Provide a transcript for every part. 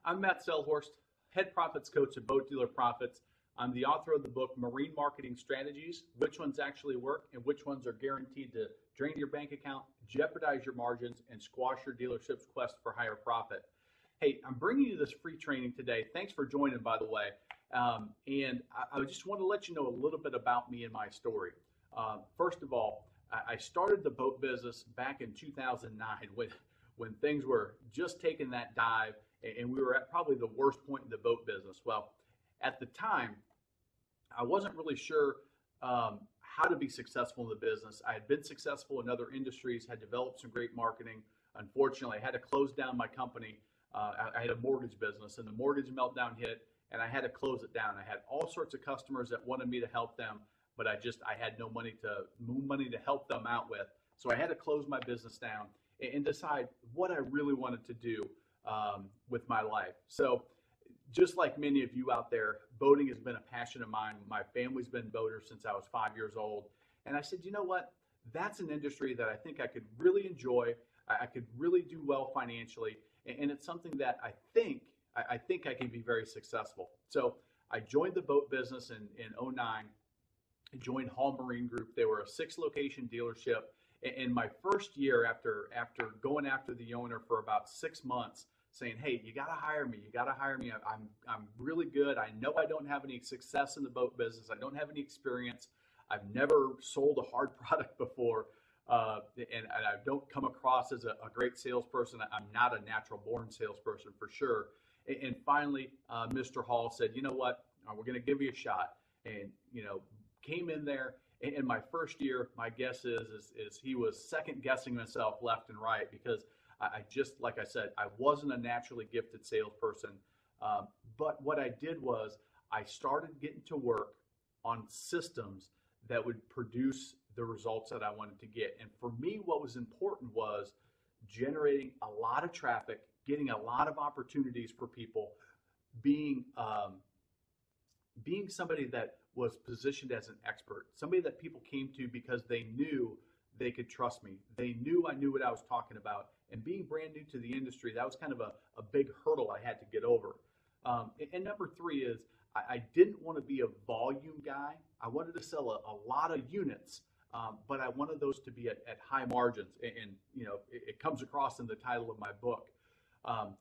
I'm Matt Sellhorst, head profits coach at Boat Dealer Profits. I'm the author of the book, Marine Marketing Strategies, which ones actually work and which ones are guaranteed to drain your bank account, jeopardize your margins, and squash your dealership's quest for higher profit. Hey, I'm bringing you this free training today. Thanks for joining, by the way. I just want to let you know a little bit about me and my story. First of all, I started the boat business back in 2009 when things were just taking that dive, and we were at probably the worst point in the boat business. Well, at the time, I wasn't really sure how to be successful in the business. I had been successful in other industries, had developed some great marketing. Unfortunately, I had to close down my company. I had a mortgage business, and the mortgage meltdown hit, and I had to close it down. I had all sorts of customers that wanted me to help them, but I had no money to help them out with. So I had to close my business down and decide what I really wanted to do with my life. So just like many of you out there, boating has been a passion of mine. My family's been boaters since I was 5 years old. And I said, you know what? That's an industry that I think I could really enjoy. I could really do well financially. And it's something that I think I can be very successful. So I joined the boat business in 2009. I joined Hall Marine Group. They were a 6-location dealership. In my first year, after going after the owner for about 6 months, saying, "Hey, you got to hire me. You got to hire me. I'm really good. I know I don't have any success in the boat business. I don't have any experience. I've never sold a hard product before, and I don't come across as a great salesperson. I'm not a natural-born salesperson for sure." And finally, Mr. Hall said, "You know what? We're going to give you a shot." And came in there. In my first year, my guess is he was second guessing himself left and right, because like I said, I wasn't a naturally gifted salesperson. But what I did was I started getting to work on systems that would produce the results that I wanted to get. And for me, what was important was generating a lot of traffic, getting a lot of opportunities for people, being somebody that was positioned as an expert, somebody that people came to because they knew they could trust me. They knew I knew what I was talking about. And being brand new to the industry, that was kind of a big hurdle I had to get over. And number 3 is I didn't want to be a volume guy. I wanted to sell a lot of units, but I wanted those to be at high margins. And it comes across in the title of my book.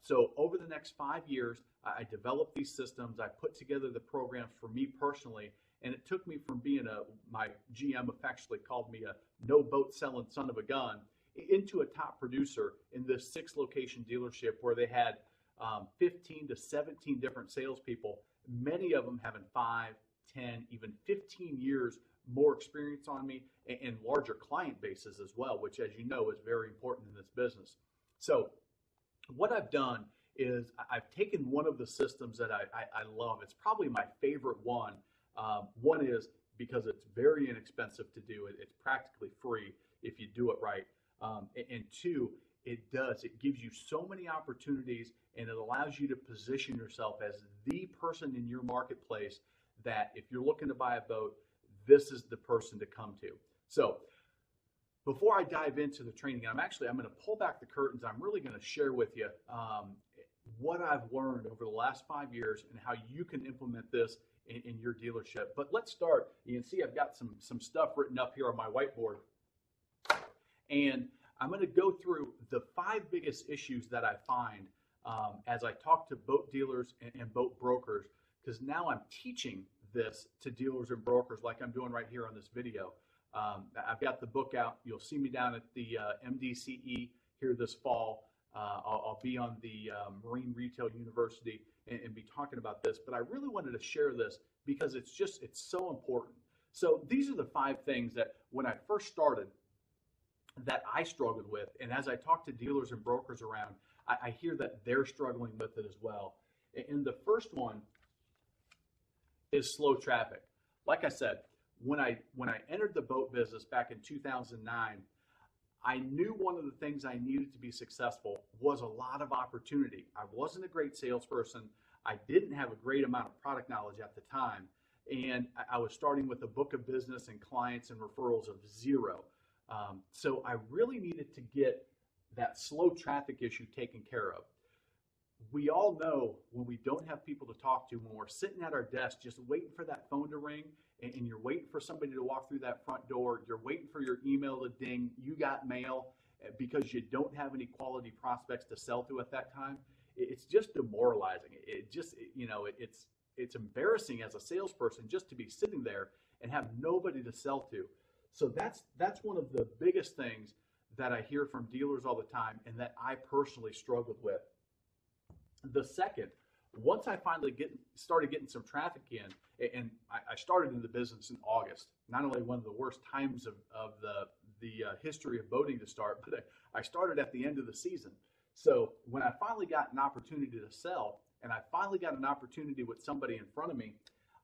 So over the next 5 years, I developed these systems. I put together the programs for me personally, and it took me from being my GM affectionately called me a no boat selling son of a gun, into a top producer in this 6-location dealership where they had 15 to 17 different salespeople, many of them having 5, 10, even 15 years more experience on me, and larger client bases as well, which, as you know, is very important in this business. So what I've done is I've taken one of the systems that I love. It's probably my favorite one. One is because it's very inexpensive to do. It's practically free if you do it right. And 2, it gives you so many opportunities, and it allows you to position yourself as the person in your marketplace that if you're looking to buy a boat, this is the person to come to. So before I dive into the training, I'm going to pull back the curtains. I'm really going to share with you what I've learned over the last 5 years and how you can implement this in your dealership. But let's start. You can see I've got some stuff written up here on my whiteboard. And I'm going to go through the 5 biggest issues that I find as I talk to boat dealers and boat brokers, because now I'm teaching this to dealers and brokers like I'm doing right here on this video. I've got the book out. You'll see me down at the MDCE here this fall. I'll be on the Marine Retail University and be talking about this. But I really wanted to share this because it's so important. So these are the 5 things that when I first started that I struggled with. And as I talk to dealers and brokers around, I hear that they're struggling with it as well. And the first one is slow traffic. Like I said, when I entered the boat business back in 2009, I knew one of the things I needed to be successful was a lot of opportunity. I wasn't a great salesperson. I didn't have a great amount of product knowledge at the time. And I was starting with a book of business and clients and referrals of 0. So I really needed to get that slow traffic issue taken care of. we all know when we don't have people to talk to, when we're sitting at our desk just waiting for that phone to ring, and you're waiting for somebody to walk through that front door, you're waiting for your email to ding, you got mail, because you don't have any quality prospects to sell to at that time. It's just demoralizing. It just, it's embarrassing as a salesperson just to be sitting there and have nobody to sell to. So that's one of the biggest things that I hear from dealers all the time, and that I personally struggled with. The second, once I finally started getting some traffic in, and I started in the business in August, not only one of the worst times of the history of boating to start, but I started at the end of the season. So when I finally got an opportunity to sell, and I finally got an opportunity with somebody in front of me,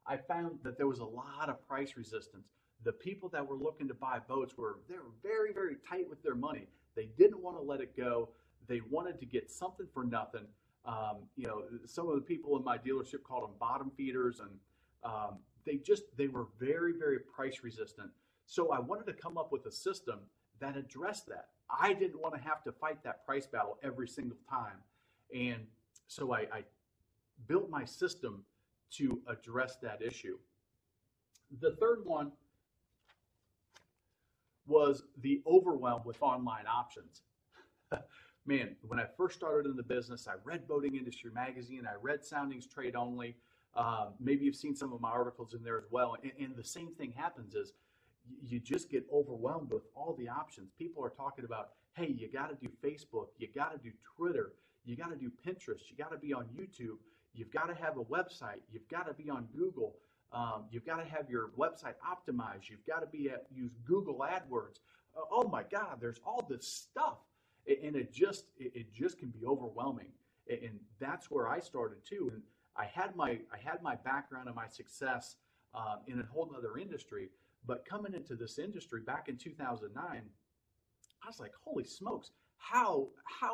I found that there was a lot of price resistance. The people that were looking to buy boats were very, very tight with their money. They didn't want to let it go. They wanted to get something for nothing. Some of the people in my dealership called them bottom feeders, and they were very, very price resistant. So I wanted to come up with a system that addressed that. I didn't want to have to fight that price battle every single time. And so I built my system to address that issue. The third one was the overwhelm with online options. Man, when I first started in the business, I read Boating Industry Magazine, I read Soundings Trade Only. Maybe you've seen some of my articles in there as well. And the same thing happens is you just get overwhelmed with all the options. People are talking about, hey, you got to do Facebook, you got to do Twitter, you got to do Pinterest, you got to be on YouTube, you've got to have a website, you've got to be on Google. You've got to have your website optimized. You've got to use Google AdWords. Oh my God, there's all this stuff, and it just can be overwhelming. And that's where I started too. And I had my background and my success in a whole other industry, but coming into this industry back in 2009, I was like, holy smokes, how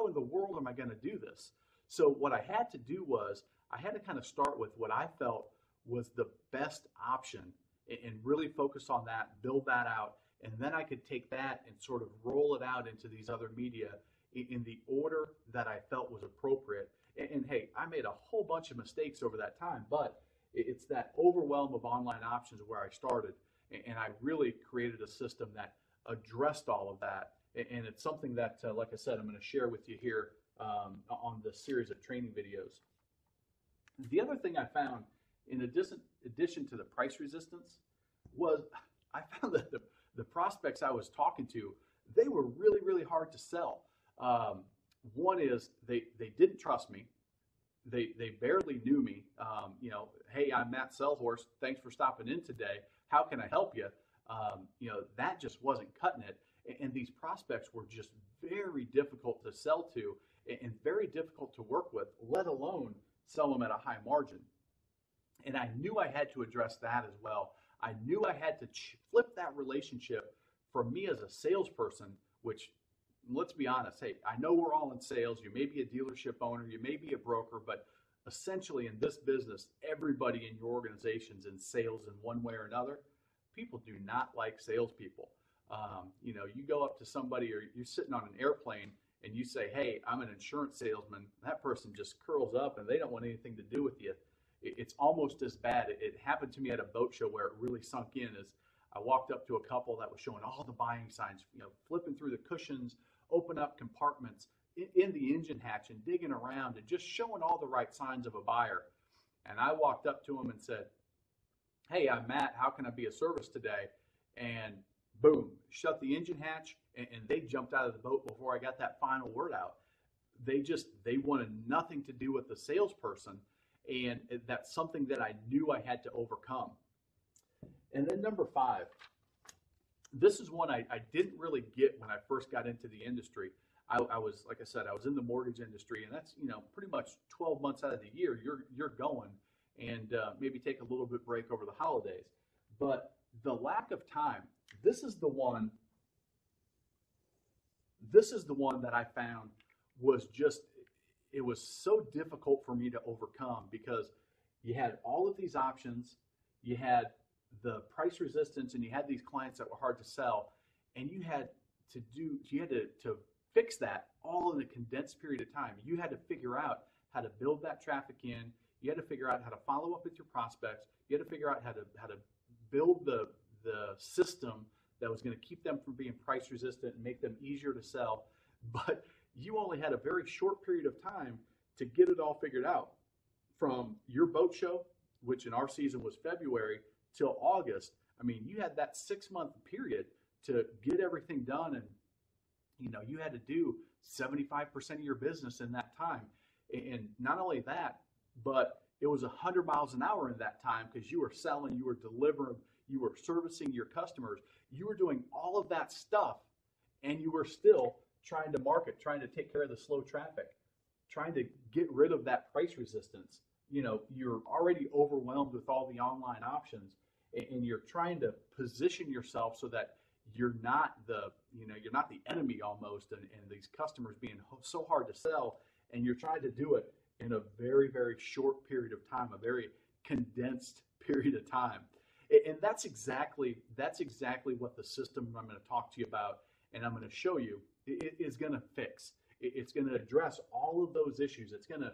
in the world am I going to do this? So what I had to do was I had to kind of start with what I felt was the best option and really focus on that, build that out, and then I could take that and sort of roll it out into these other media in the order that I felt was appropriate. And hey, I made a whole bunch of mistakes over that time, but it's that overwhelm of online options where I started, and I really created a system that addressed all of that. And it's something that, like I said, I'm going to share with you here on this series of training videos. The other thing I found, in addition to the price resistance, was I found that the prospects I was talking to, they were really, really hard to sell. One is they didn't trust me. They barely knew me. Hey, I'm Matt Sellhorst. Thanks for stopping in today. How can I help you? That just wasn't cutting it. And these prospects were just very difficult to sell to and very difficult to work with, let alone sell them at a high margin. And I knew I had to address that as well. I knew I had to flip that relationship from me as a salesperson, which, let's be honest, hey, I know we're all in sales. You may be a dealership owner, you may be a broker, but essentially in this business, everybody in your organization's in sales in one way or another. People do not like salespeople. You go up to somebody, or you're sitting on an airplane and you say, hey, I'm an insurance salesman. That person just curls up and they don't want anything to do with you. It's almost as bad. It happened to me at a boat show where it really sunk in. As I walked up to a couple that was showing all the buying signs, flipping through the cushions, open up compartments in the engine hatch and digging around and just showing all the right signs of a buyer. And I walked up to him and said, hey, I'm Matt. How can I be of service today? And boom, shut the engine hatch, and they jumped out of the boat before I got that final word out. They wanted nothing to do with the salesperson. And that's something that I knew I had to overcome. And then number 5, this is one I didn't really get when I first got into the industry. I was, like I said, I was in the mortgage industry, and that's, pretty much 12 months out of the year, you're going, and maybe take a little bit break over the holidays. But the lack of time, this is the one that I found was just, it was so difficult for me to overcome, because you had all of these options, you had the price resistance, and you had these clients that were hard to sell, and you had to fix that all in a condensed period of time. You had to figure out how to build that traffic in. You had to figure out how to follow up with your prospects. You had to figure out how to build the system that was going to keep them from being price resistant and make them easier to sell. But you only had a very short period of time to get it all figured out, from your boat show, which in our season was February, till August. I mean, you had that 6-month period to get everything done, and you had to do 75% of your business in that time. And not only that, but it was 100 miles an hour in that time, because you were selling, you were delivering, you were servicing your customers, you were doing all of that stuff, and you were still trying to market, trying to take care of the slow traffic, trying to get rid of that price resistance. You're already overwhelmed with all the online options, and you're trying to position yourself so that you're not the enemy almost, and these customers being so hard to sell, and you're trying to do it in a very, very short period of time, a very condensed period of time. And that's exactly what the system I'm going to talk to you about and I'm going to show you is going to fix. It's going to address all of those issues. It's going to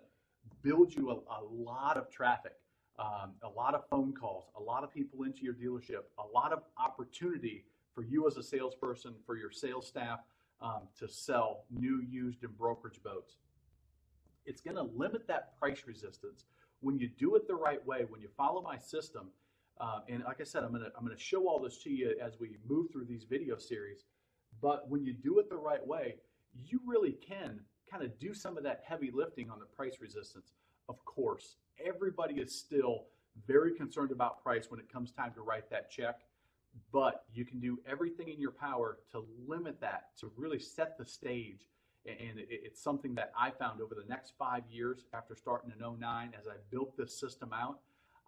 build you a lot of traffic, a lot of phone calls, a lot of people into your dealership, a lot of opportunity for you as a salesperson, for your sales staff, to sell new, used, and brokerage boats. It's going to limit that price resistance when you do it the right way, when you follow my system. And like I said, I'm going to show all this to you as we move through these video series. But when you do it the right way, you really can kind of do some of that heavy lifting on the price resistance. Of course, everybody is still very concerned about price when it comes time to write that check, but you can do everything in your power to limit that, to really set the stage. And it's something that I found over the next 5 years after starting in 2009. As I built this system out,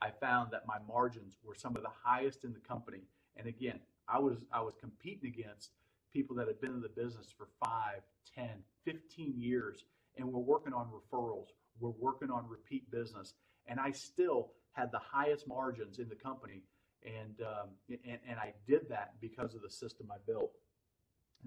I found that my margins were some of the highest in the company. And again, I was competing against people that had been in the business for 5, 10, 15 years, and we're working on referrals, we're working on repeat business, and I still had the highest margins in the company. And I did that because of the system I built.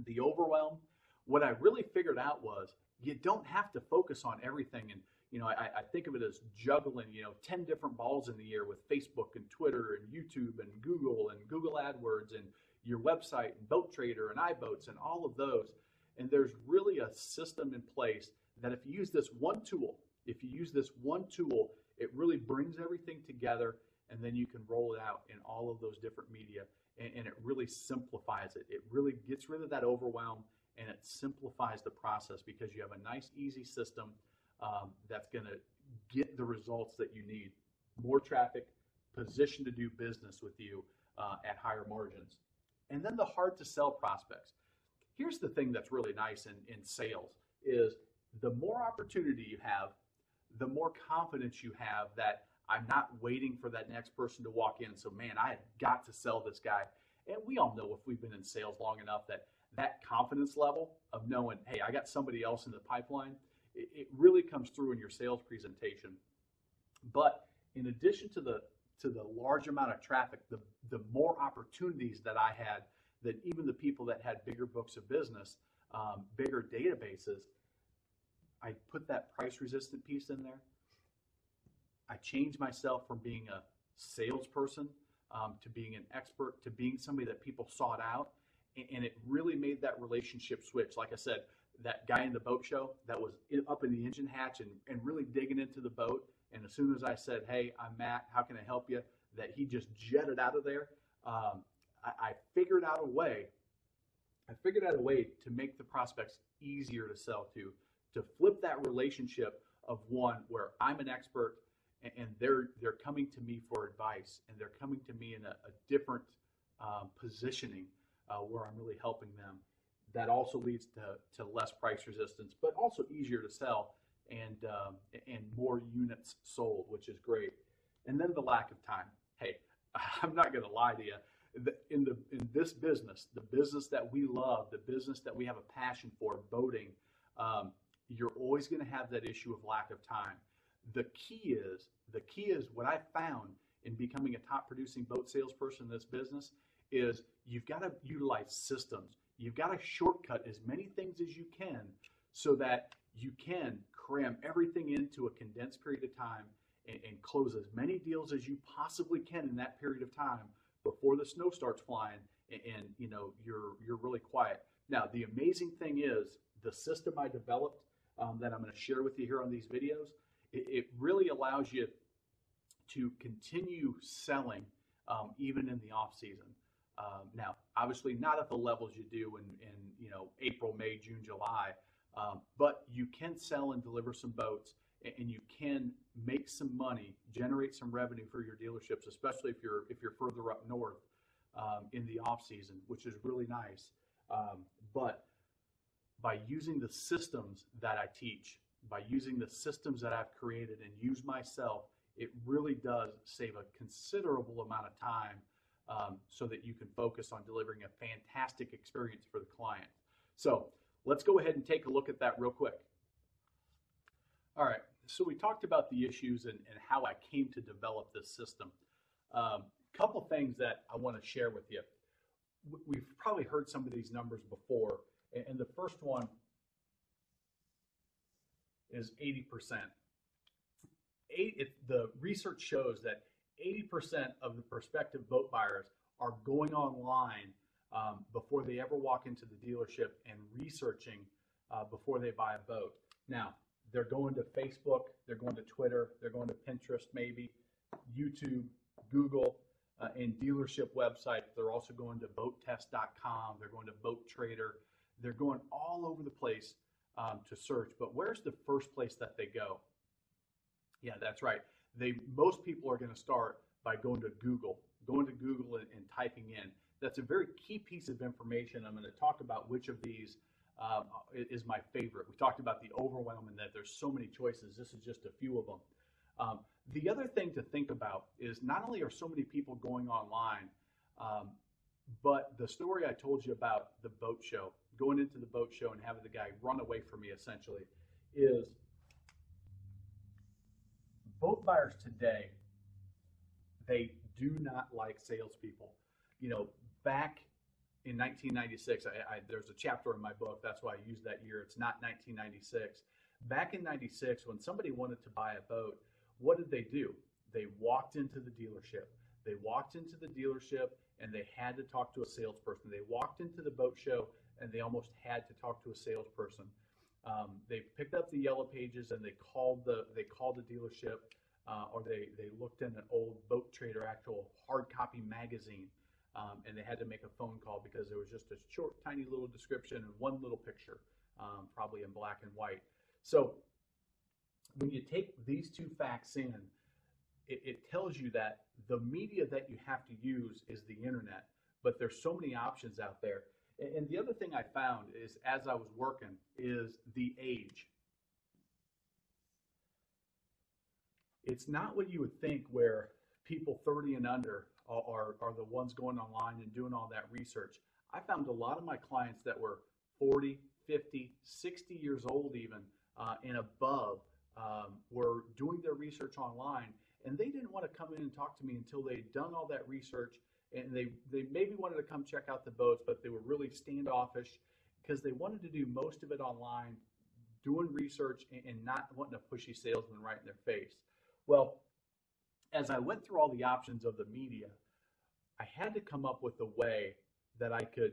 The overwhelm, what I really figured out was you don't have to focus on everything. And I think of it as juggling 10 different balls in the air with Facebook and Twitter and YouTube and Google AdWords and your website and Boat Trader and iBoats and all of those. And there's really a system in place that if you use this one tool, it really brings everything together, and then you can roll it out in all of those different media, and it really simplifies it. It really gets rid of that overwhelm, and it simplifies the process because you have a nice, easy system that's going to get the results that you need. More traffic, position to do business with you at higher margins. And then the hard to sell prospects. Here's the thing that's really nice in sales is the more opportunity you have, the more confidence you have that I'm not waiting for that next person to walk in. So, man, I have got to sell this guy. And we all know, if we've been in sales long enough, that confidence level of knowing, hey, I got somebody else in the pipeline, it really comes through in your sales presentation. But in addition to the large amount of traffic, the more opportunities that I had, that even the people that had bigger books of business, bigger databases, I put that price resistant piece in there. I changed myself from being a salesperson to being an expert, to being somebody that people sought out. And it really made that relationship switch. Like I said, that guy in the boat show that was up in the engine hatch and really digging into the boat. And as soon as I said, hey, I'm Matt, how can I help you? That he just jetted out of there. I figured out a way to make the prospects easier to sell to flip that relationship of one where I'm an expert and they're coming to me for advice, and they're coming to me in a different positioning where I'm really helping them. That also leads to less price resistance, but also easier to sell and more units sold, which is great. And then the lack of time. Hey, I'm not going to lie to you. In this business, the business that we love, the business that we have a passion for, boating, you're always going to have that issue of lack of time. The key is what I found in becoming a top producing boat salesperson in this business is you've got to utilize systems. You've got to shortcut as many things as you can so that you can cram everything into a condensed period of time and close as many deals as you possibly can in that period of time before the snow starts flying and you know you're really quiet. Now the amazing thing is the system I developed that I'm going to share with you here on these videos, it really allows you to continue selling even in the off season. Now, obviously not at the levels you do in you know April, May, June, July, but you can sell and deliver some boats, and you can make some money, generate some revenue for your dealerships, especially if you're further up north in the off season, which is really nice. But by using the systems that I teach, by using the systems that I've created and use myself, it really does save a considerable amount of time so that you can focus on delivering a fantastic experience for the client. So let's go ahead and take a look at that real quick. All right, so we talked about the issues and how I came to develop this system. Couple things that I want to share with you. We've probably heard some of these numbers before, and the first one is 80%. The research shows that 80% of the prospective boat buyers are going online before they ever walk into the dealership and researching before they buy a boat. Now, they're going to Facebook, they're going to Twitter, they're going to Pinterest maybe, YouTube, Google, and dealership websites. They're also going to boattest.com, they're going to Boat Trader, they're going all over the place to search. But where's the first place that they go? Yeah, that's right. Most people are going to start by going to Google and typing in. That's a very key piece of information. I'm going to talk about which of these is my favorite. We talked about the overwhelm and that there's so many choices. This is just a few of them. The other thing to think about is not only are so many people going online, but the story I told you about the boat show, going into the boat show and having the guy run away from me essentially, is boat buyers today, they do not like salespeople. You know, back in 1996, there's a chapter in my book, that's why I use that year. It's not 1996. Back in 96, when somebody wanted to buy a boat, what did they do? They walked into the dealership. They walked into the dealership and they had to talk to a salesperson. They walked into the boat show and they almost had to talk to a salesperson. They picked up the yellow pages and they called the dealership, or they looked in an old Boat Trader actual hard copy magazine, and they had to make a phone call because there was just a short, tiny little description and one little picture, probably in black and white. So when you take these two facts in, it tells you that the media that you have to use is the internet, but there's so many options out there. And the other thing I found is, as I was working, is the age. It's not what you would think, where people 30 and under are the ones going online and doing all that research. I found a lot of my clients that were 40, 50, 60 years old even, and above, were doing their research online, and they didn't want to come in and talk to me until they'd done all that research, and they maybe wanted to come check out the boats, but they were really standoffish because they wanted to do most of it online, doing research and not wanting a pushy salesman right in their face. Well, as I went through all the options of the media, I had to come up with a way that I could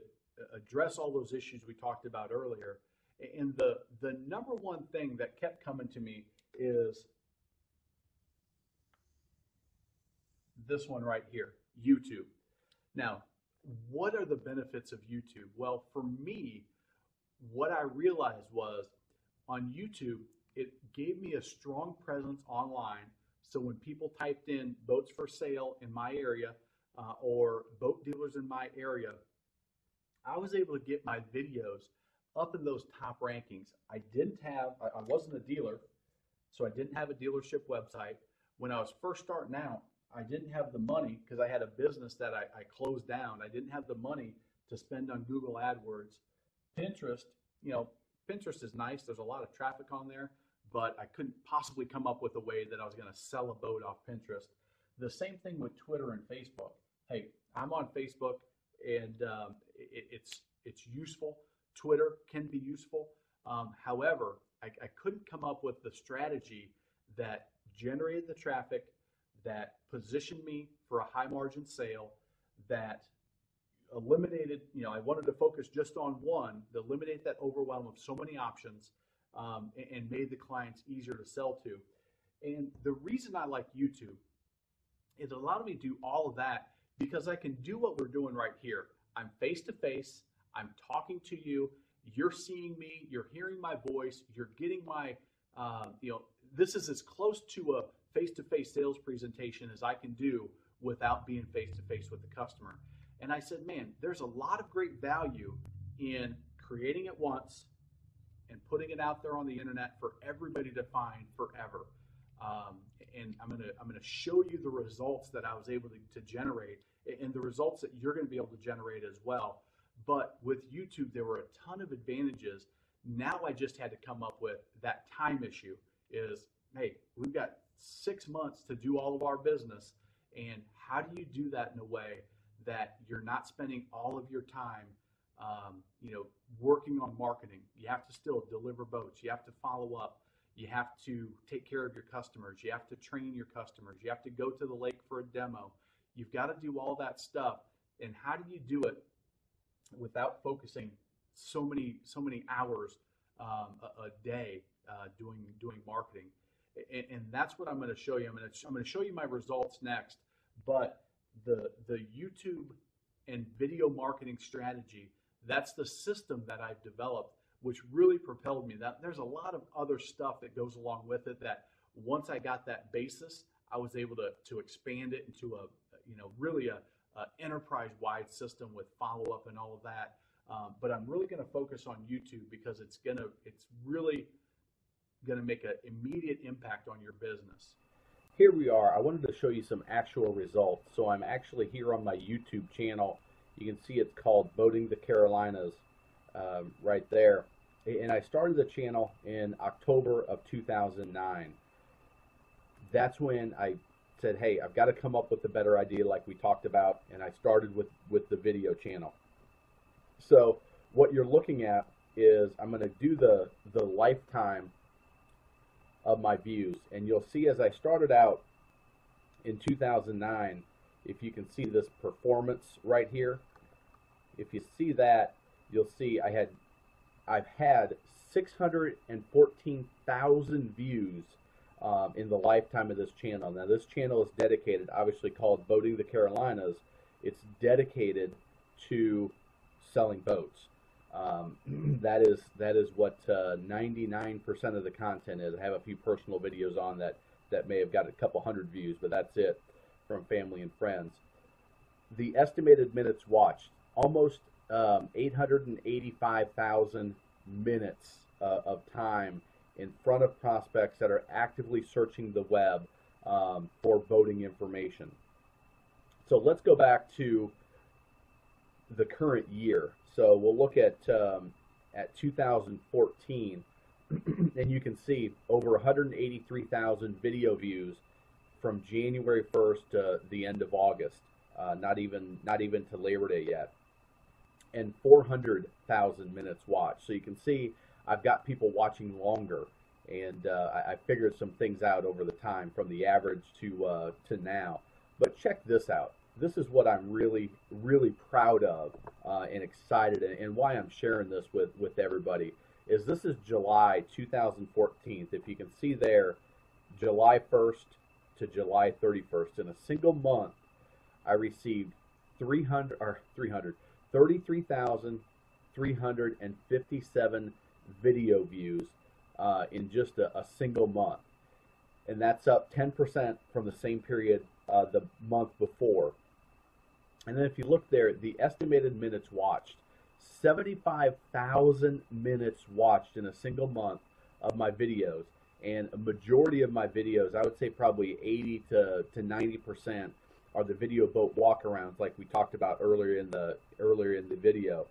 address all those issues we talked about earlier. And the number one thing that kept coming to me is this one right here, YouTube. Now, what are the benefits of YouTube? Well, for me, what I realized was on YouTube, it gave me a strong presence online. So when people typed in boats for sale in my area or boat dealers in my area, I was able to get my videos up in those top rankings. I wasn't a dealer, so I didn't have a dealership website. When I was first starting out, I didn't have the money because I had a business that I closed down. I didn't have the money to spend on Google AdWords. Pinterest, Pinterest is nice. There's a lot of traffic on there, but I couldn't possibly come up with a way that I was going to sell a boat off Pinterest. The same thing with Twitter and Facebook. Hey, I'm on Facebook, and it's useful. Twitter can be useful. However, I couldn't come up with the strategy that generated the traffic, that positioned me for a high margin sale, that eliminated, I wanted to focus just on one, to eliminate that overwhelm of so many options, and made the clients easier to sell to. And the reason I like YouTube, it allowed me to do all of that because I can do what we're doing right here. I'm face to face, I'm talking to you, you're seeing me, you're hearing my voice, you're getting my, this is as close to a face-to-face sales presentation as I can do without being face-to-face with the customer. And I said, man, there's a lot of great value in creating it once and putting it out there on the internet for everybody to find forever. And I'm gonna show you the results that I was able to generate, and the results that you're going to be able to generate as well. But with YouTube, there were a ton of advantages. Now I just had to come up with that time issue. Is, hey, we've got 6 months to do all of our business, and how do you do that in a way that you're not spending all of your time working on marketing? You have to still deliver boats, you have to follow up, you have to take care of your customers, you have to train your customers, you have to go to the lake for a demo. You've got to do all that stuff. And how do you do it without focusing so many hours a day doing marketing? And that's what I'm going to show you. I'm going to show you my results next. But the YouTube and video marketing strategy, that's the system that I've developed, which really propelled me. That there's a lot of other stuff that goes along with it, that once I got that basis, I was able to expand it into a really a enterprise-wide system with follow-up and all of that. But I'm really going to focus on YouTube because it's really going to make an immediate impact on your business. Here we are. I wanted to show you some actual results. So I'm actually here on my YouTube channel. You can see it's called Boating the Carolinas right there. And I started the channel in October of 2009. That's when I said, hey, I've got to come up with a better idea like we talked about, and I started with the video channel. So what you're looking at is I'm going to do the lifetime of my views, and you'll see as I started out in 2009, if you can see this performance right here, if you see that, you'll see I've had 614,000 views in the lifetime of this channel. Now this channel is dedicated, obviously called Boating the Carolinas. It's dedicated to selling boats. That is what 99% of the content is. I have a few personal videos on that may have got a couple hundred views, but that's it, from family and friends. The estimated minutes watched, almost 885,000 minutes of time in front of prospects that are actively searching the web for boating information. So let's go back to the current year. So we'll look at 2014, and you can see over 183,000 video views from January 1st to the end of August, not even to Labor Day yet, and 400,000 minutes watched. So you can see I've got people watching longer, and I figured some things out over the time from the average to now. But check this out. This is what I'm really, really proud of and excited, and why I'm sharing this with everybody is this is July 2014. If you can see there, July 1st to July 31st. In a single month, I received 33,357 video views in just a single month, and that's up 10% from the same period the month before. And then if you look there, the estimated minutes watched, 75,000 minutes watched in a single month of my videos, and a majority of my videos, I would say probably 80 to 90%, are the video boat walkarounds like we talked about earlier in the video.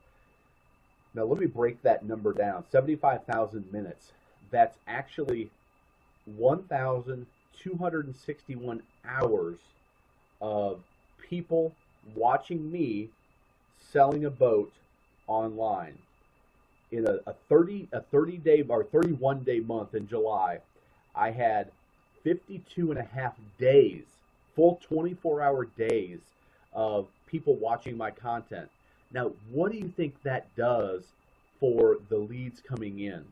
Now let me break that number down. 75,000 minutes. That's actually 1,261 hours of people watching me selling a boat online. in a 30 day or 31 day month in July, I had 52 and a half days, full 24-hour days of people watching my content. Now, what do you think that does for the leads coming in?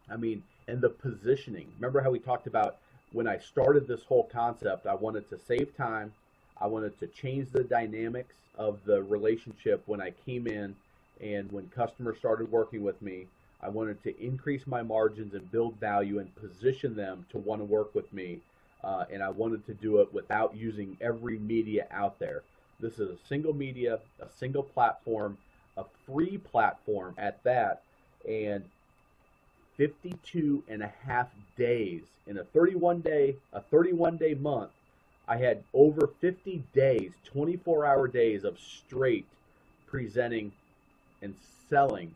I mean, and the positioning. Remember how we talked about when I started this whole concept, I wanted to save time. I wanted to change the dynamics of the relationship when I came in and when customers started working with me. I wanted to increase my margins and build value and position them to want to work with me. And I wanted to do it without using every media out there. This is a single media, a single platform, a free platform at that, and 52 and a half days in a 31 day month. I had over 50 days, 24-hour days of straight presenting and selling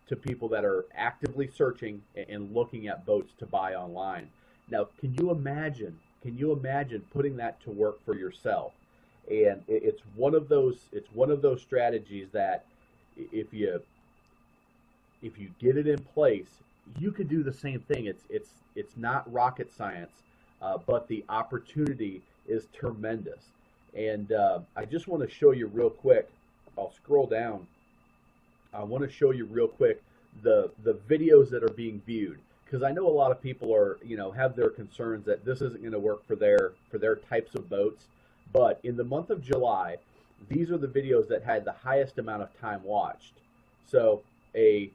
to people that are actively searching and looking at boats to buy online. Now, can you imagine putting that to work for yourself? And it's one of those strategies that if you get it in place, you could do the same thing. It's not rocket science, but the opportunity is tremendous. And I just want to show you real quick. I'll scroll down. I want to show you real quick the videos that are being viewed, because I know a lot of people are, have their concerns that this isn't going to work for their types of boats. But in the month of July, these are the videos that had the highest amount of time watched. So a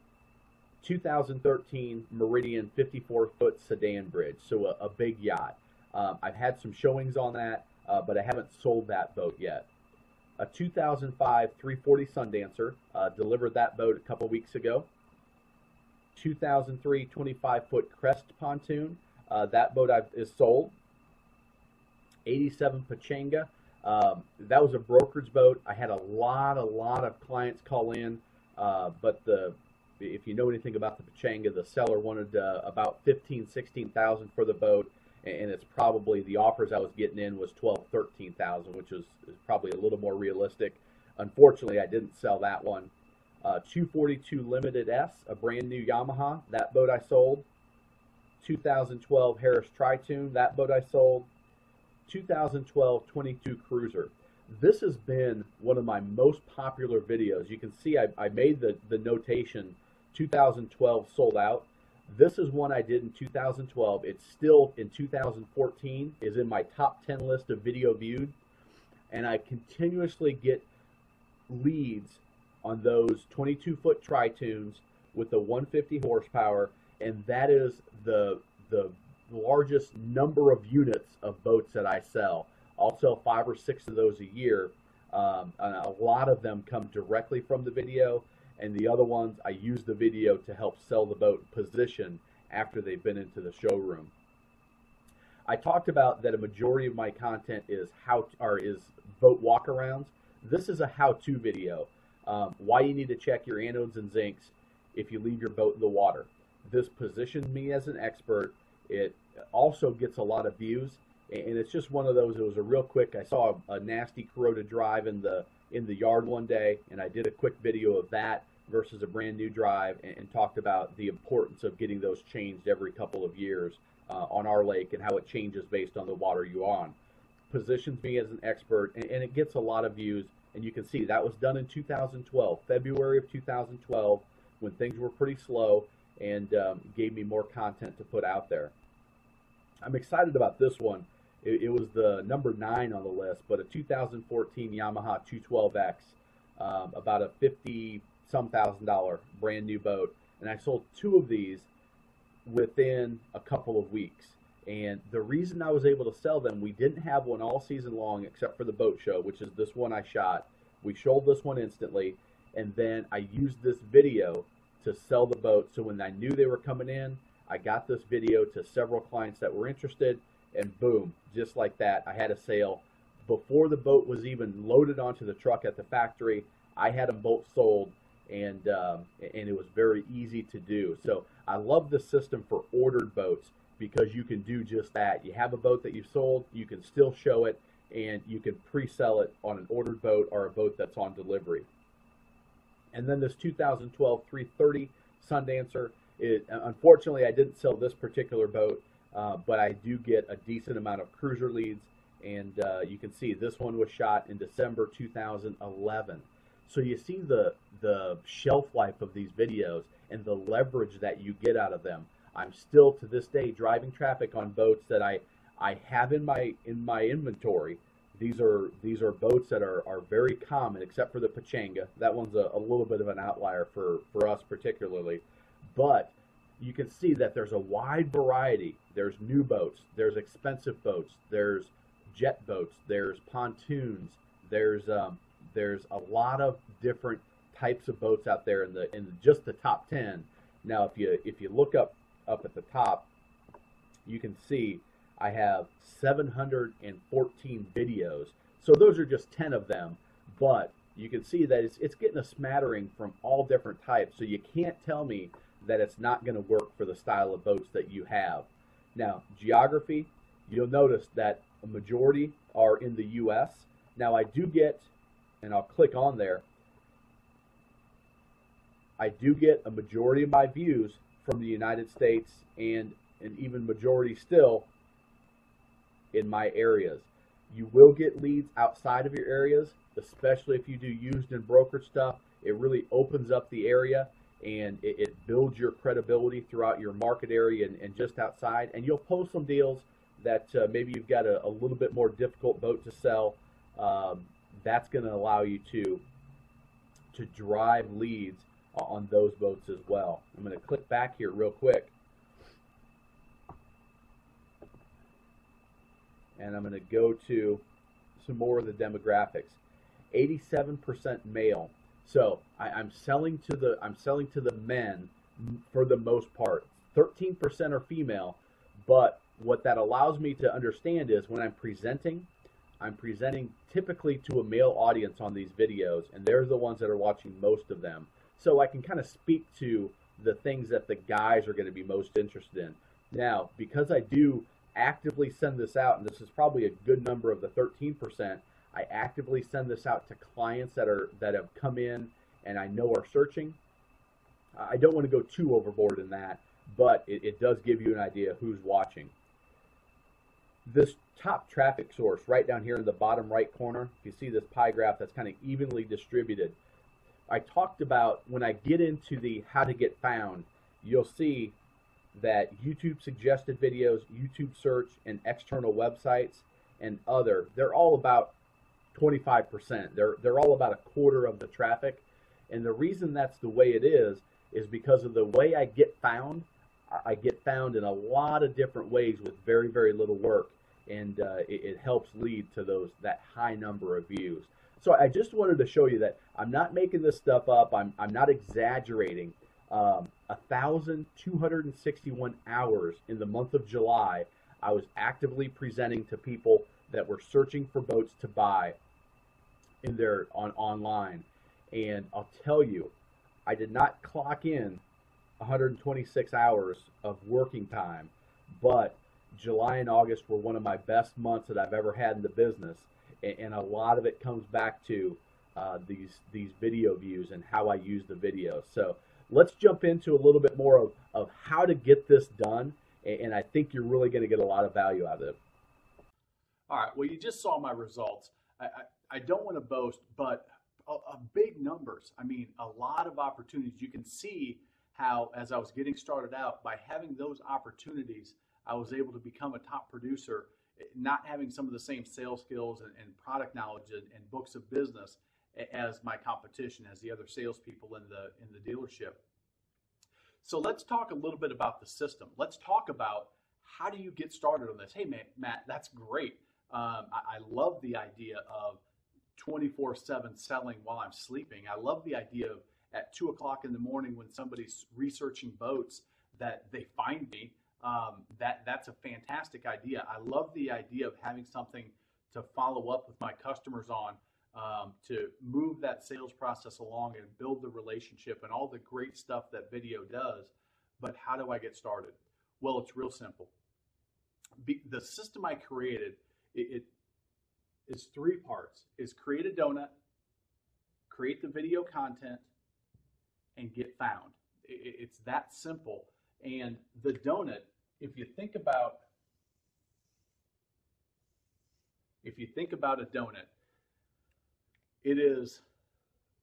2013 Meridian 54-foot sedan bridge, so a big yacht. I've had some showings on that, but I haven't sold that boat yet. A 2005 340 Sundancer, delivered that boat a couple weeks ago. 2003 25-foot Crest pontoon, that boat is sold. 87 Pachanga, that was a brokerage boat. I had a lot of clients call in, but if you know anything about the Pachanga, the seller wanted about $15,000-16,000 for the boat, and it's probably the offers I was getting in was $12,000-13,000, which is probably a little more realistic. Unfortunately, I didn't sell that one. 242 Limited S, a brand new Yamaha, that boat I sold. 2012 Harris Tritune, that boat I sold. 2012 22 Cruiser. This has been one of my most popular videos. You can see I made the notation 2012 sold out. This is one I did in 2012. It's still in 2014, is in my top 10 list of video viewed. And I continuously get leads on those 22-foot Tritunes with the 150 horsepower, and that is the largest number of units of boats that I sell. I'll sell 5 or 6 of those a year. And a lot of them come directly from the video, and the other ones I use the video to help sell the boat position after they've been into the showroom. I talked about that a majority of my content is boat walkarounds. This is a how-to video. Why you need to check your anodes and zincs if you leave your boat in the water. This positions me as an expert. It also gets a lot of views, and it's just one of those. It was a real quick. I saw a nasty corroded drive in the yard one day, and I did a quick video of that versus a brand new drive, and talked about the importance of getting those changed every couple of years on our lake, and how it changes based on the water you're on. Positions me as an expert, and it gets a lot of views. And you can see that was done in 2012, February of 2012, when things were pretty slow, and gave me more content to put out there. I'm excited about this one. It was the number 9 on the list, but a 2014 Yamaha 212X, about a $50-some thousand brand new boat. And I sold 2 of these within a couple of weeks. And the reason I was able to sell them, we didn't have one all season long except for the boat show, which is this one I shot. We sold this one instantly, and then I used this video to sell the boat. So when I knew they were coming in, I got this video to several clients that were interested, and boom, just like that, I had a sale. Before the boat was even loaded onto the truck at the factory, I had them both sold, and it was very easy to do. So I love the system for ordered boats, because you can do just that. You have a boat that you've sold, you can still show it, and you can pre-sell it on an ordered boat or a boat that's on delivery. And then this 2012 330 Sundancer. Unfortunately, I didn't sell this particular boat, but I do get a decent amount of cruiser leads. And you can see this one was shot in December 2011. So you see the shelf life of these videos and the leverage that you get out of them. I'm still to this day driving traffic on boats that I have in my inventory. These are boats that are very common, except for the Pachanga. That one's a little bit of an outlier for us particularly. But you can see that there's a wide variety. There's new boats, there's expensive boats, there's jet boats, there's pontoons, there's a lot of different types of boats out there in just the top 10. Now, if you look up at the top, you can see I have 714 videos. So those are just 10 of them, but you can see that it's getting a smattering from all different types. So you can't tell me that it's not going to work for the style of boats that you have. Now, geography, you'll notice that a majority are in the U.S. Now, I do get, and I'll click on there, I do get a majority of my views from the United States and even majority still in my areas. You will get leads outside of your areas, especially if you do used and brokered stuff. It really opens up the area, and it builds your credibility throughout your market area and just outside. And you'll post some deals that maybe you've got a little bit more difficult boat to sell. That's going to allow you to drive leads on those boats as well. I'm going to click back here real quick, and I'm going to go to some more of the demographics. 87% male. So I'm selling to the men for the most part. 13% are female, but what that allows me to understand is when I'm presenting typically to a male audience on these videos, and they're the ones that are watching most of them. So I can kind of speak to the things that the guys are going to be most interested in. Now, because I do actively send this out, and this is probably a good number of the 13%, I actively send this out to clients that have come in and I know are searching. I don't want to go too overboard in that, but it does give you an idea who's watching. This top traffic source right down here in the bottom right corner, if you see this pie graph that's kind of evenly distributed, I talked about when I get into the how to get found, you'll see that YouTube suggested videos, YouTube search, and external websites and other, they're all about 25%. They're all about a quarter of the traffic. And the reason that's the way it is because of the way I get found. I get found in a lot of different ways with very, very little work, and it helps lead to that high number of views. So I just wanted to show you that I'm not making this stuff up. I'm not exaggerating. 1,261 hours in the month of July, I was actively presenting to people that were searching for boats to buy online. And I'll tell you, I did not clock in 126 hours of working time, but July and August were one of my best months that I've ever had in the business, and a lot of it comes back to these video views and how I use the videos. So let's jump into a little bit more of how to get this done, and I think you're really going to get a lot of value out of it. All right, well, you just saw my results. I don't want to boast, but a big numbers. I mean, a lot of opportunities. You can see how, as I was getting started out, by having those opportunities, I was able to become a top producer, not having some of the same sales skills and product knowledge and books of business as my competition, as the other salespeople in the dealership. So let's talk a little bit about the system. Let's talk about how do you get started on this. Hey, Matt, that's great. I love the idea of 24/7 selling while I'm sleeping. I love the idea of at 2 o'clock in the morning when somebody's researching boats that they find me. That's a fantastic idea. I love the idea of having something to follow up with my customers on, to move that sales process along and build the relationship and all the great stuff that video does. But how do I get started? Well, it's real simple. The system I created, it is 3 parts: is create a donut, create the video content, and get found. It's that simple. And the donut, if you think about a donut, it is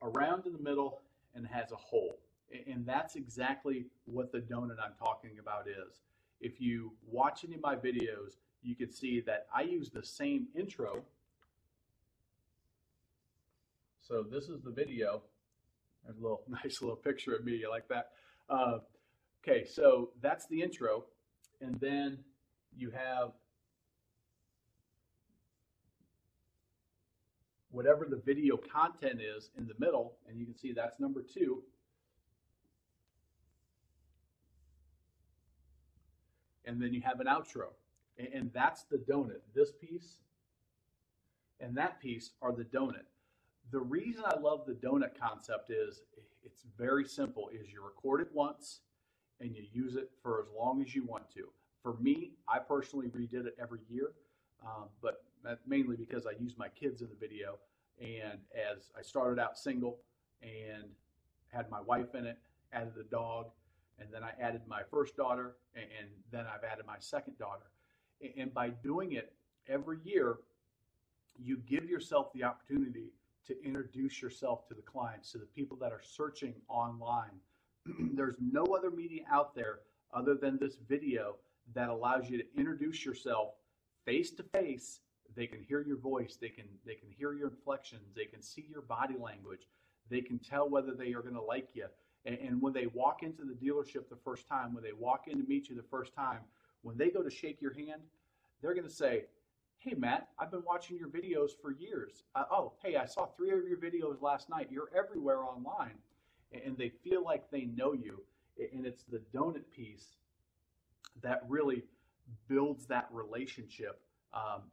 around in the middle and has a hole. And that's exactly what the donut I'm talking about is. If you watch any of my videos, you can see that I use the same intro. So this is the video. There's a little nice little picture of me. You like that? Okay, so that's the intro. And then you have whatever the video content is in the middle, and you can see that's number 2. And then you have an outro, and that's the donut. This piece and that piece are the donut. The reason I love the donut concept is it's very simple. Is you record it once and you use it for as long as you want to. For me, I personally redid it every year, but that's mainly because I used my kids in the video. And as I started out single and had my wife in it, added a dog, and then I added my first daughter, and then I've added my second daughter. And by doing it every year, you give yourself the opportunity to introduce yourself to the clients, to the people that are searching online. There's no other media out there other than this video that allows you to introduce yourself face to face. They can hear your voice, they can hear your inflections, they can see your body language, they can tell whether they are going to like you. And when they walk into the dealership the first time, when they walk in to meet you the first time, when they go to shake your hand, they're going to say, "Hey, Matt, I've been watching your videos for years. Oh, hey, I saw 3 of your videos last night. You're everywhere online." And they feel like they know you. And it's the donut piece that really builds that relationship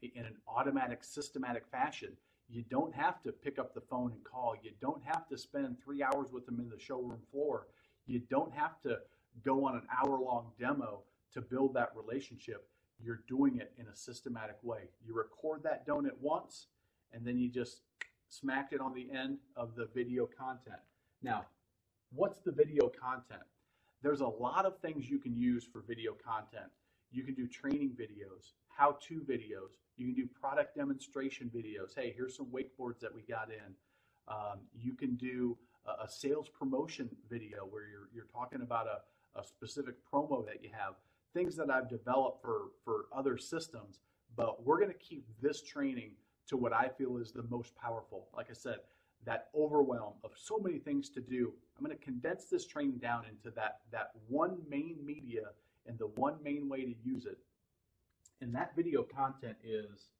in an automatic, systematic fashion. You don't have to pick up the phone and call. You don't have to spend 3 hours with them in the showroom floor. You don't have to go on an hour-long demo to build that relationship. You're doing it in a systematic way. You record that donut once, and then you just smack it on the end of the video content. Now, what's the video content? There's a lot of things you can use for video content. You can do training videos, how-to videos. You can do product demonstration videos. Hey, here's some wakeboards that we got in. You can do a sales promotion video where you're talking about a specific promo that you have. Things that I've developed for other systems, but we're going to keep this training to what I feel is the most powerful. Like I said, that overwhelm of so many things to do, I'm going to condense this training down into that one main media and the one main way to use it. And that video content is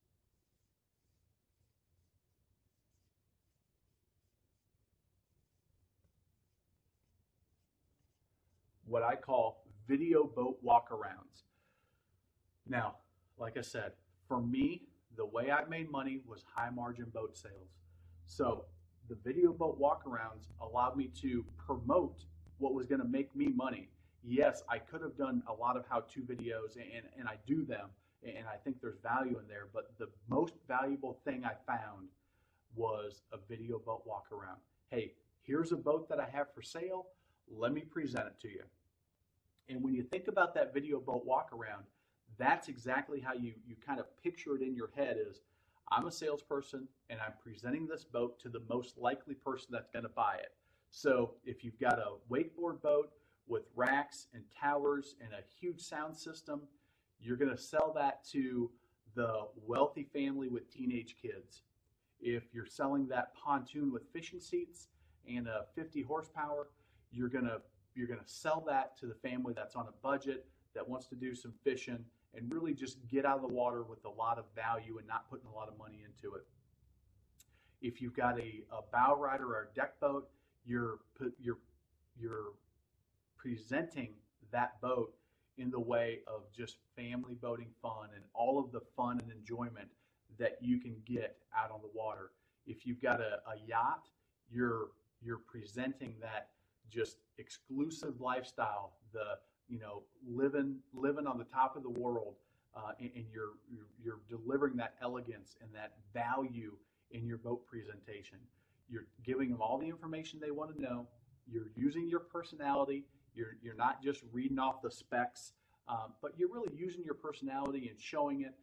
what I call video boat walkarounds. Now, like I said, for me, the way I made money was high margin boat sales. So the video boat walkarounds allowed me to promote what was going to make me money. Yes, I could have done a lot of how-to videos, and I do them, and I think there's value in there, but the most valuable thing I found was a video boat walkaround. Hey, here's a boat that I have for sale. Let me present it to you. And when you think about that video boat walkaround, that's exactly how you kind of picture it in your head is, I'm a salesperson and I'm presenting this boat to the most likely person that's going to buy it. So if you've got a wakeboard boat with racks and towers and a huge sound system, you're going to sell that to the wealthy family with teenage kids. If you're selling that pontoon with fishing seats and a 50 horsepower, you're going to sell that to the family that's on a budget, that wants to do some fishing and really just get out of the water with a lot of value and not putting a lot of money into it. If you've got a bow rider or a deck boat, you're presenting that boat in the way of just family boating fun and all of the fun and enjoyment that you can get out on the water. If you've got a yacht, you're presenting that just exclusive lifestyle, the living on the top of the world, and you're delivering that elegance and that value in your boat presentation. You're giving them all the information they want to know. You're using your personality You're not just reading off the specs, but you're really using your personality and showing it.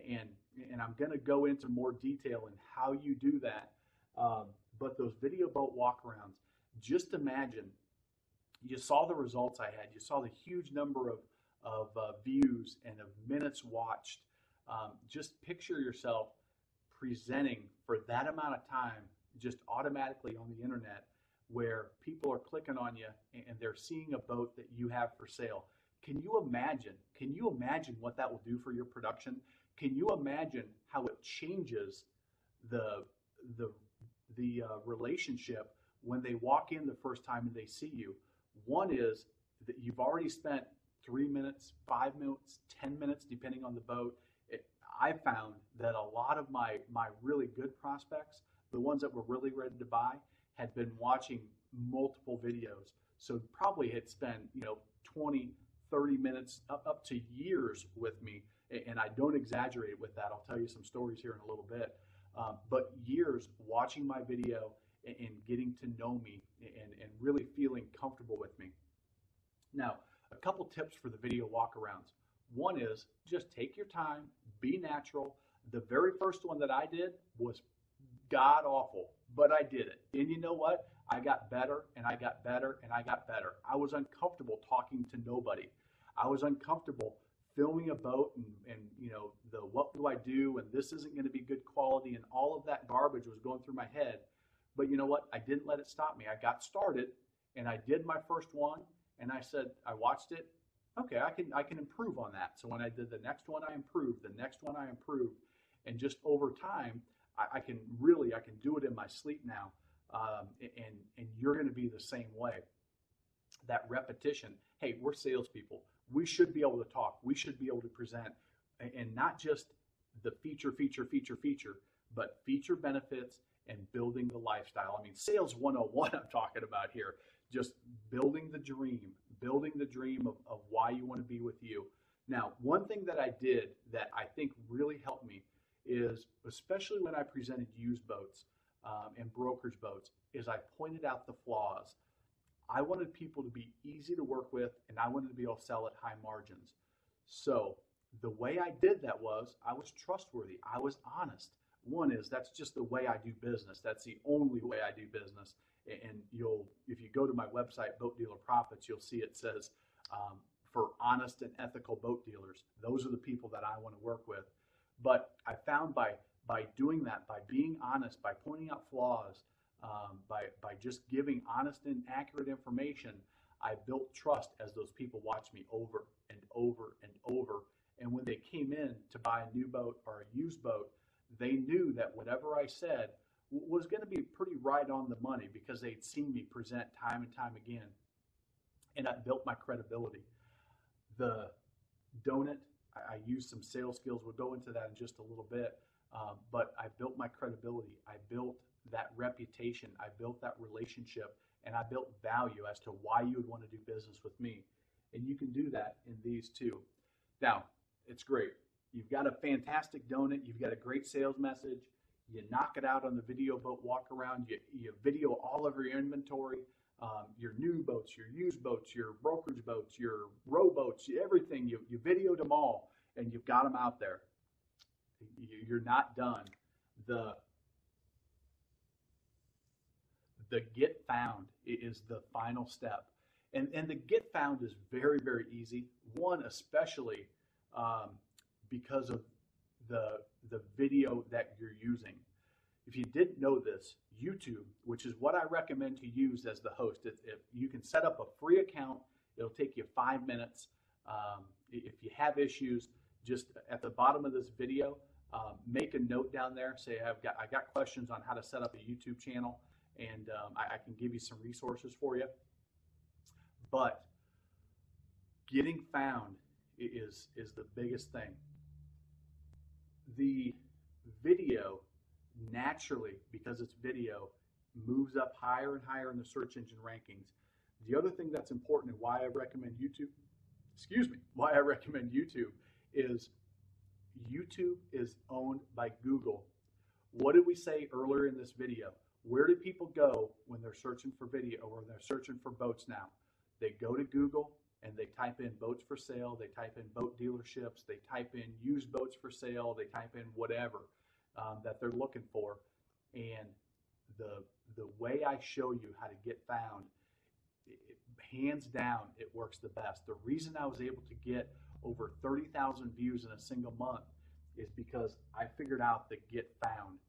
And I'm going to go into more detail in how you do that. But those video boat walkarounds, just imagine, you saw the results I had. You saw the huge number of views and of minutes watched. Just picture yourself presenting for that amount of time just automatically on the internet, where people are clicking on you and they're seeing a boat that you have for sale. Can you imagine? Can you imagine what that will do for your production? Can you imagine how it changes the relationship when they walk in the first time and they see you? One is that you've already spent 3 minutes, 5 minutes, 10 minutes, depending on the boat. I found that a lot of my really good prospects, the ones that were really ready to buy, had been watching multiple videos. So probably had spent 20, 30 minutes up to years with me. And I don't exaggerate with that. I'll tell you some stories here in a little bit. But years watching my video and getting to know me and really feeling comfortable with me. Now, a couple tips for the video walkarounds. One is just take your time, be natural. The very first one that I did was god awful, but I did it. And you know what? I got better and I got better and I got better. I was uncomfortable talking to nobody. I was uncomfortable filming a boat and the what do I do, and this isn't going to be good quality, and all of that garbage was going through my head. But you know what? I didn't let it stop me. I got started and I did my first one, and I said, I watched it. Okay, I can improve on that. So when I did the next one, I improved. The next one, I improved. And just over time, I can do it in my sleep now. And you're going to be the same way. That repetition. Hey, we're salespeople. We should be able to talk. We should be able to present, and not just the feature, but feature benefits and building the lifestyle. I mean, sales 101 I'm talking about here. Just building the dream of why you want to be with you. Now, one thing that I did that I think really helped me is, especially when I presented used boats and brokerage boats, is I pointed out the flaws. I wanted people to be easy to work with, and I wanted to be able to sell at high margins. So the way I did that was I was trustworthy. I was honest. One is that's just the way I do business. That's the only way I do business. And if you go to my website, Boat Dealer Profits, you'll see it says for honest and ethical boat dealers. Those are the people that I want to work with. But I found by doing that, by being honest, by pointing out flaws, by just giving honest and accurate information, I built trust as those people watched me over and over and over. And when they came in to buy a new boat or a used boat, they knew that whatever I said was going to be pretty right on the money, because they'd seen me present time and time again. And I built my credibility. The donut, I used some sales skills. We'll go into that in just a little bit. But I built my credibility. I built that reputation. I built that relationship. And I built value as to why you would want to do business with me. And you can do that in these two. Now, it's great. You've got a fantastic donut. You've got a great sales message. You knock it out on the video boat walk around. You video all of your inventory, your new boats, your used boats, your brokerage boats, your rowboats, everything. You videoed them all, and you've got them out there. You're not done. The get found is the final step. And the get found is very, very easy. One, especially because of the video that you're using. If you didn't know this, YouTube, which is what I recommend to use as the host, if you can set up a free account, it'll take you 5 minutes. If you have issues, just at the bottom of this video, make a note down there. Say I got questions on how to set up a YouTube channel, and I can give you some resources for you. But getting found is the biggest thing. The video naturally, because it's video, moves up higher and higher in the search engine rankings. The other thing that's important and why I recommend YouTube, is YouTube is owned by Google. What did we say earlier in this video? Where do people go when they're searching for video or when they're searching for boats now? They go to Google and they type in boats for sale, they type in boat dealerships, they type in used boats for sale, they type in whatever that they're looking for. And the way I show you how to get found, hands down, it works the best. The reason I was able to get over 30,000 views in a single month is because I figured out the get found.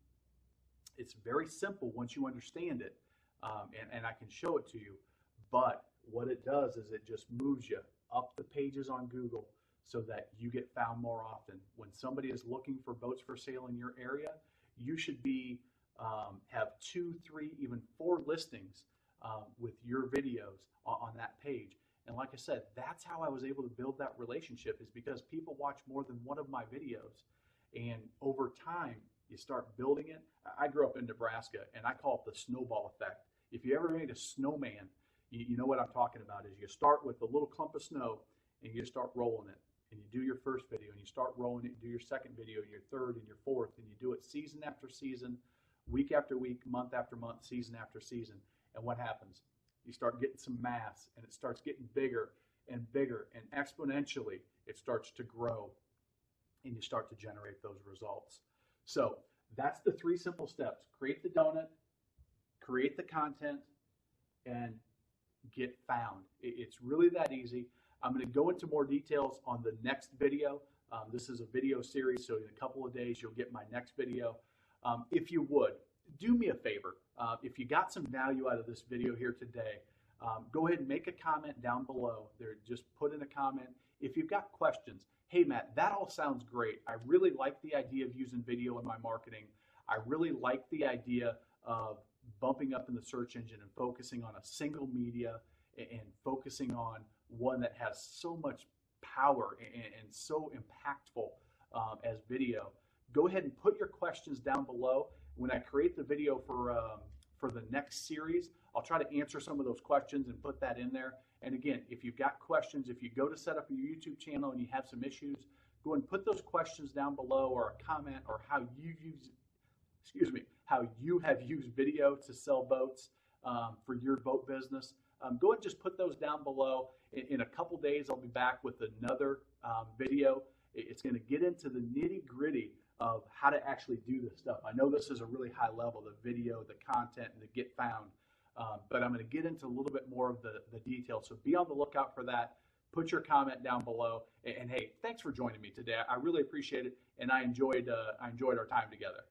It's very simple once you understand it, and I can show it to you. But what it does is it just moves you up the pages on Google so that you get found more often. When somebody is looking for boats for sale in your area, you should be have 2, 3, even 4 listings with your videos on that page. And like I said, that's how I was able to build that relationship, is because people watch more than one of my videos. And over time, you start building it. I grew up in Nebraska, and I call it the snowball effect. If you ever made a snowman, you know what I'm talking about. Is you start with a little clump of snow, and you start rolling it. And you do your first video, and you start rolling it, and do your second video, your third, and your fourth, and you do it season after season, week after week, month after month, season after season. And what happens? You start getting some mass, and it starts getting bigger and bigger, and exponentially it starts to grow, and you start to generate those results. So that's the 3 simple steps. Create the donut, create the content, and get found. It's really that easy. I'm going to go into more details on the next video. This is a video series, so in a couple of days you'll get my next video. If you would, do me a favor. If you got some value out of this video here today, go ahead and make a comment down below. There, just put in a comment. If you've got questions, hey Matt, that all sounds great. I really like the idea of using video in my marketing. I really like the idea of bumping up in the search engine and focusing on a single media and focusing on one that has so much power and so impactful as video. Go ahead and put your questions down below. When I create the video for the next series, I'll try to answer some of those questions and put that in there. And again, if you've got questions, if you go to set up your YouTube channel and you have some issues, go and put those questions down below, or a comment, or how you use, how you have used video to sell boats for your boat business. Go ahead and just put those down below. In a couple days, I'll be back with another video. It's going to get into the nitty-gritty of how to actually do this stuff. I know this is a really high level, the video, the content, and the get found, but I'm going to get into a little bit more of the details. So be on the lookout for that. Put your comment down below. And hey, thanks for joining me today. I really appreciate it, and I enjoyed our time together.